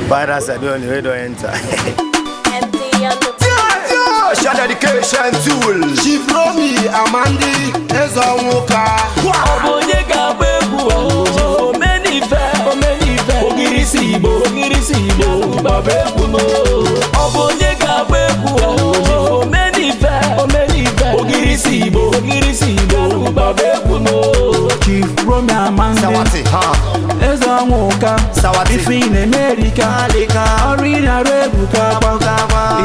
Virus, I don't know, don't enter. Share dedication tool. Chief Romy Amandi Ezowoka. Obonye gabebu o menife ogirisibo babebu mo. Obonye gabebu o menife ogirisibo babebu mo. Chief Romy Amandi Sawati, Ezowoka. Sawati. Ifin America, Orina Rebuka,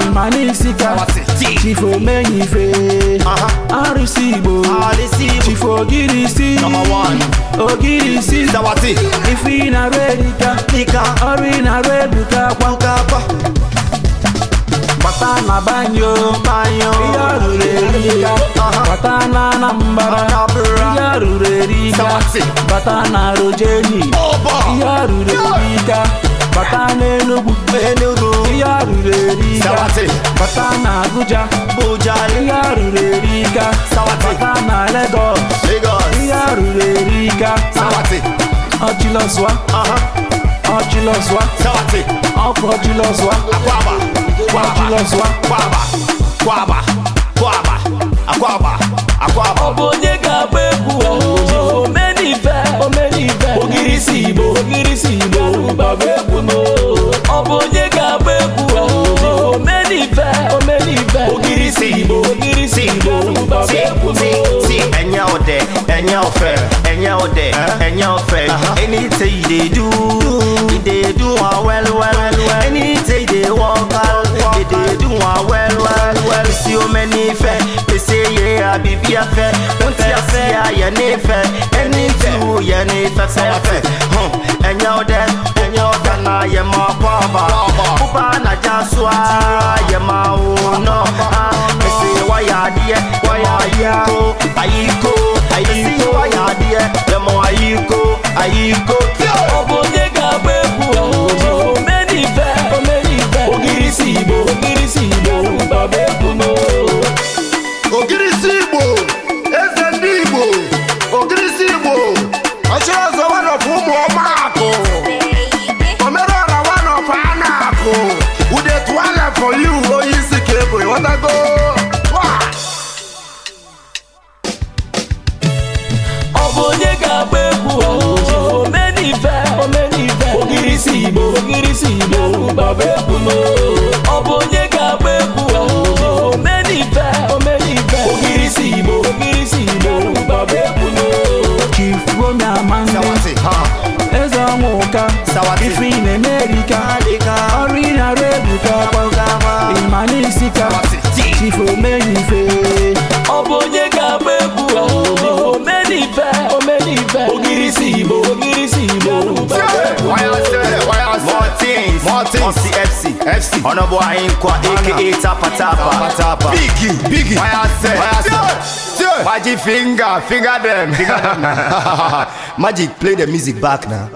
Imanisika, Chief Omenife, Arisibo, Chief Ogirisi, Ogirisi, Sawati, Ifin America, Orina Rebuka, Batana Banyo, Yarurerika, Batana Nambara, Yarurerika, Batana Rojeni, Yarurerika, Batana Enugu, Yarurerika, Batana Abuja, Yarurerika, Batana Lagos, Yarurerika, Ochiloswa, Ochiloswa, Ochiloswa, Akwaba. Obonye gabebu o menife ogirisibo babebu no. Obonye gabebu o menife ogirisibo babebu no. See, enya ode. Anything they do well. Anything they walk they do well. See how many fair, they say yeah, baby affair. Don't say yeah, never. Anything you never fair. Enya ode na ye ma kwaba. Uba na jaswa ye ma no. They say why ya go, ayiko. Why ya ye ma ayiko. Obonye gabebu o menife ogirisibo babebu no. Ogirisibo, Ezendibo, Ogirisibo. Ochirozo one of Umuomako. Omerora one of Anako. Would it one for you? Oh, easy cable. You wanna go? Obonye gabebu o menife ogirisibo babebu no. Obonye gabebu o menife ogirisibo babebu no. Chief Romy Amandi Ezowoka, Ifin America, Orina Rebuka, Imanisika, Chief Omenife. Obonye gabebu o menife ogirisibo babebu. More things. FC. Honorable Ainkwa, aka Tapa. Biggie. Why I say? Magic finger them. Magic, play the music back now.